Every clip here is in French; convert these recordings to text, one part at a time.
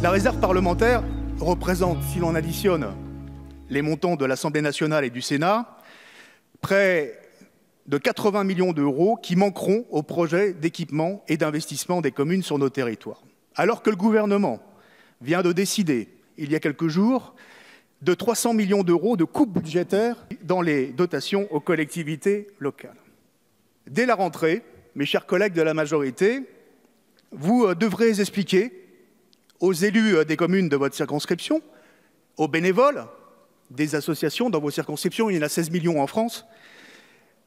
La réserve parlementaire représente, si l'on additionne les montants de l'Assemblée nationale et du Sénat, près de 80 millions d'euros qui manqueront au projet d'équipement et d'investissement des communes sur nos territoires. Alors que le gouvernement vient de décider, il y a quelques jours, de 300 millions d'euros de coupes budgétaires dans les dotations aux collectivités locales. Dès la rentrée, mes chers collègues de la majorité, vous devrez expliquer aux élus des communes de votre circonscription, aux bénévoles des associations dans vos circonscriptions, il y en a 16 millions en France,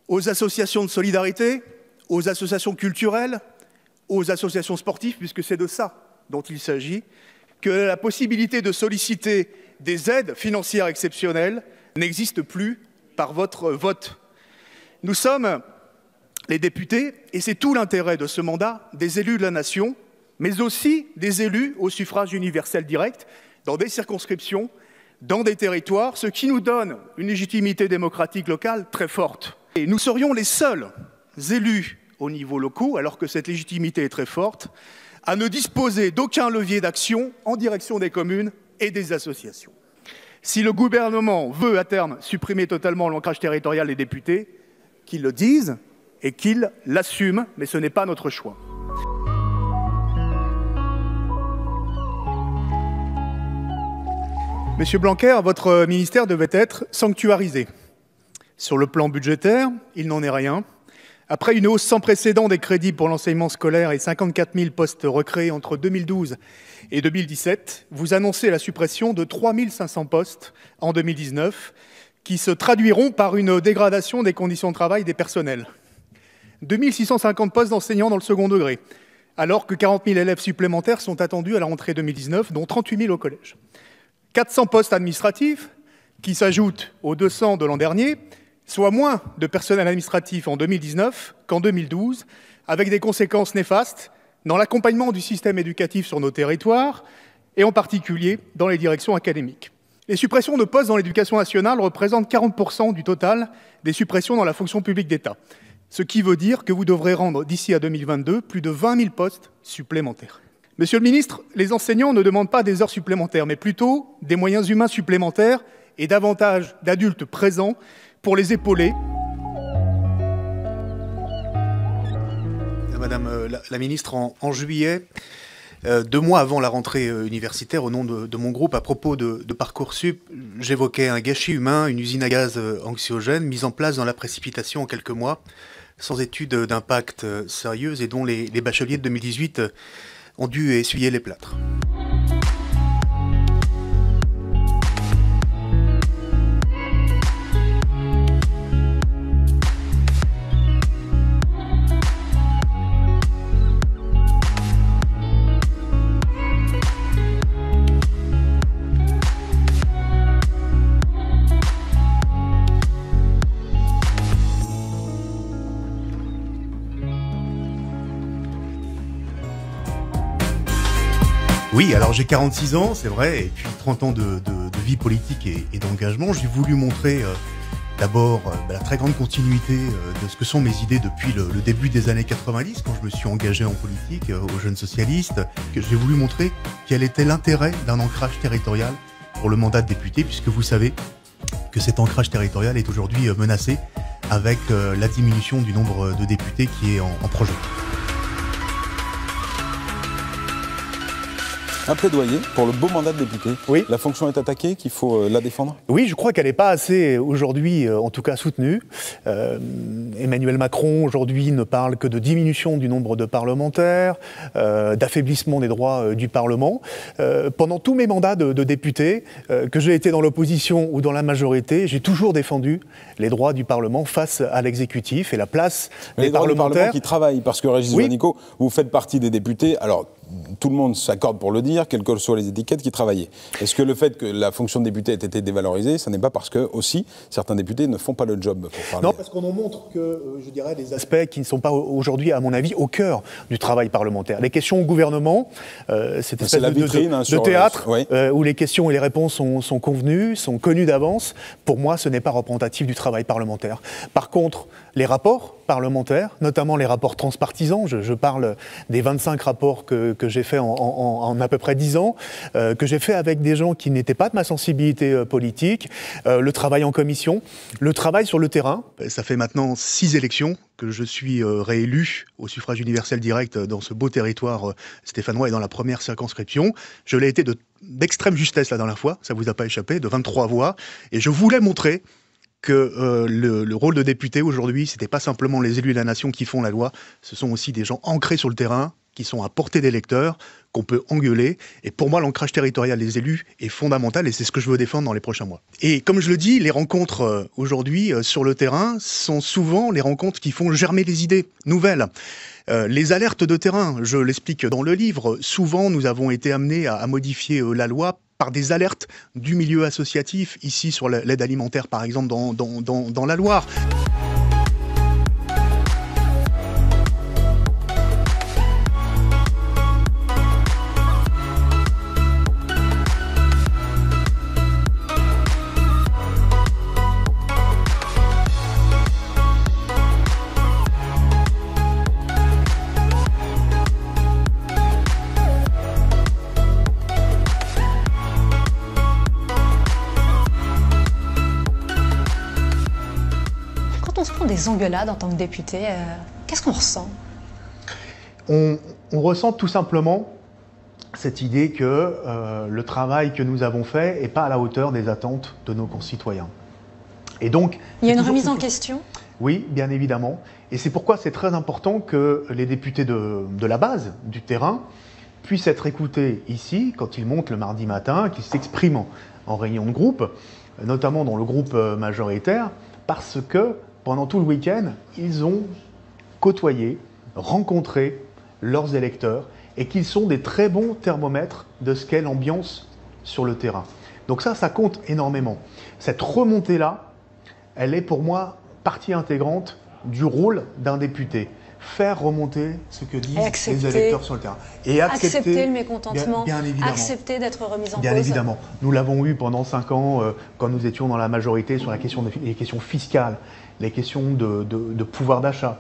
aux associations de solidarité, aux associations culturelles, aux associations sportives, puisque c'est de ça dont il s'agit, que la possibilité de solliciter des aides financières exceptionnelles n'existe plus par votre vote. Nous sommes les députés, et c'est tout l'intérêt de ce mandat, des élus de la nation, mais aussi des élus au suffrage universel direct, dans des circonscriptions, dans des territoires, ce qui nous donne une légitimité démocratique locale très forte. Et nous serions les seuls élus au niveau local, alors que cette légitimité est très forte, à ne disposer d'aucun levier d'action en direction des communes et des associations. Si le gouvernement veut à terme supprimer totalement l'ancrage territorial des députés, qu'il le dise et qu'il l'assume, mais ce n'est pas notre choix. Monsieur Blanquer, votre ministère devait être sanctuarisé. Sur le plan budgétaire, il n'en est rien. Après une hausse sans précédent des crédits pour l'enseignement scolaire et 54 000 postes recréés entre 2012 et 2017, vous annoncez la suppression de 3 500 postes en 2019, qui se traduiront par une dégradation des conditions de travail des personnels. 2 650 postes d'enseignants dans le second degré, alors que 40 000 élèves supplémentaires sont attendus à la rentrée 2019, dont 38 000 au collège. 400 postes administratifs qui s'ajoutent aux 200 de l'an dernier, soit moins de personnel administratif en 2019 qu'en 2012, avec des conséquences néfastes dans l'accompagnement du système éducatif sur nos territoires et en particulier dans les directions académiques. Les suppressions de postes dans l'éducation nationale représentent 40% du total des suppressions dans la fonction publique d'État, ce qui veut dire que vous devrez rendre d'ici à 2022 plus de 20 000 postes supplémentaires. Monsieur le ministre, les enseignants ne demandent pas des heures supplémentaires, mais plutôt des moyens humains supplémentaires et davantage d'adultes présents pour les épauler. Madame la ministre, en juillet, 2 mois avant la rentrée universitaire, au nom de mon groupe, à propos de Parcoursup, j'évoquais un gâchis humain, une usine à gaz anxiogène, mise en place dans la précipitation en quelques mois, sans étude d'impact sérieuse et dont les bacheliers de 2018 ont dû essuyer les plâtres. Oui, alors j'ai 46 ans, c'est vrai, et puis 30 ans de vie politique et d'engagement. J'ai voulu montrer d'abord la très grande continuité de ce que sont mes idées depuis le début des années 90, quand je me suis engagé en politique aux Jeunes Socialistes. J'ai voulu montrer quel était l'intérêt d'un ancrage territorial pour le mandat de député, puisque vous savez que cet ancrage territorial est aujourd'hui menacé avec la diminution du nombre de députés qui est en projet. Un plaidoyer pour le beau mandat de député. Oui. La fonction est attaquée, qu'il faut la défendre. Oui, je crois qu'elle n'est pas assez aujourd'hui, en tout cas, soutenue. Emmanuel Macron, aujourd'hui, ne parle que de diminution du nombre de parlementaires, d'affaiblissement des droits du Parlement. Pendant tous mes mandats de député, que j'ai été dans l'opposition ou dans la majorité, j'ai toujours défendu les droits du Parlement face à l'exécutif et la place des parlementaires qui travaillent. Parce que Régis Juanico, vous faites partie des députés. Alors, tout le monde s'accorde pour le dire, quelles que soient les étiquettes, qui travaillaient. Est-ce que le fait que la fonction de député ait été dévalorisée, ça n'est pas parce que, aussi, certains députés ne font pas le job pour parler? Non, parce qu'on en montre que, je dirais, des aspects qui ne sont pas aujourd'hui, à mon avis, au cœur du travail parlementaire. Les questions au gouvernement, cette espèce de théâtre où les questions et les réponses sont convenues, sont connues d'avance, pour moi, ce n'est pas représentatif du travail parlementaire. Par contre, les rapports parlementaires, notamment les rapports transpartisans. Je parle des 25 rapports que j'ai fait en à peu près 10 ans, que j'ai fait avec des gens qui n'étaient pas de ma sensibilité politique, le travail en commission, le travail sur le terrain. Ça fait maintenant 6 élections que je suis réélu au suffrage universel direct dans ce beau territoire stéphanois et dans la première circonscription. Je l'ai été d'extrême justesse la dernière fois, ça vous a pas échappé, de 23 voix. Et je voulais montrer que le rôle de député aujourd'hui, c'était pas simplement les élus de la nation qui font la loi, ce sont aussi des gens ancrés sur le terrain, qui sont à portée des lecteurs, qu'on peut engueuler. Et pour moi, l'ancrage territorial des élus est fondamental et c'est ce que je veux défendre dans les prochains mois. Et comme je le dis, les rencontres aujourd'hui sur le terrain sont souvent les rencontres qui font germer les idées nouvelles. Les alertes de terrain, je l'explique dans le livre, souvent nous avons été amenés à modifier la loi par des alertes du milieu associatif, ici sur l'aide alimentaire par exemple dans la Loire. Des engueulades en tant que député, qu'est-ce qu'on ressent? On ressent tout simplement cette idée que le travail que nous avons fait n'est pas à la hauteur des attentes de nos concitoyens. Et donc, il y a une remise en question? Oui, bien évidemment. Et c'est pourquoi c'est très important que les députés de la base, du terrain, puissent être écoutés ici, quand ils montent le mardi matin, qu'ils s'expriment en réunion de groupe, notamment dans le groupe majoritaire, parce que pendant tout le week-end, ils ont côtoyé, rencontré leurs électeurs et qu'ils sont des très bons thermomètres de ce qu'est l'ambiance sur le terrain. Donc ça compte énormément. Cette remontée-là, elle est pour moi partie intégrante du rôle d'un député. Faire remonter ce que disent les électeurs sur le terrain. Et accepter le mécontentement, bien évidemment. Accepter d'être remis en bien cause. Évidemment. Nous l'avons eu pendant 5 ans, quand nous étions dans la majorité, sur les questions fiscales, les questions de pouvoir d'achat.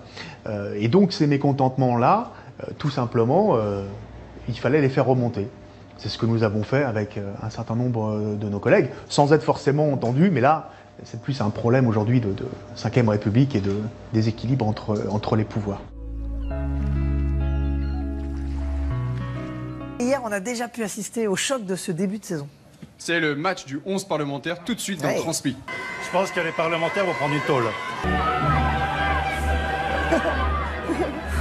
Et donc ces mécontentements-là, tout simplement, il fallait les faire remonter. C'est ce que nous avons fait avec un certain nombre de nos collègues, sans être forcément entendus, mais là, c'est plus un problème aujourd'hui de 5e République et de déséquilibre entre les pouvoirs. Hier, on a déjà pu assister au choc de ce début de saison. C'est le match du 11 parlementaire, tout de suite dans le transmis. Je pense que les parlementaires vont prendre une tôle.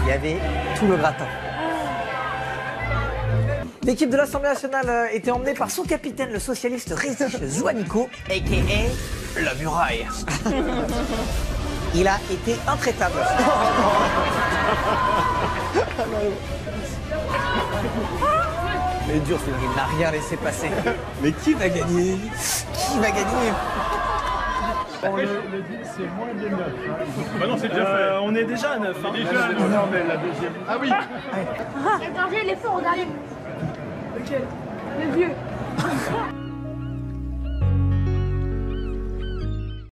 Il y avait tout le gratin. L'équipe de l'Assemblée nationale était emmenée par son capitaine, le socialiste Régis Juanico, a.k.a. la muraille. Il a été intraitable. Mais dur, il n'a rien laissé passer. Mais qui va gagner? Qui va gagner? Le deal, c'est moins de 9. Bah non, c'est déjà fait. On est déjà à 9. Hein. Déjà à 9. Non, mais la deuxième. Ah oui. Regardez, il est fort, regardez. Lequel? Le vieux.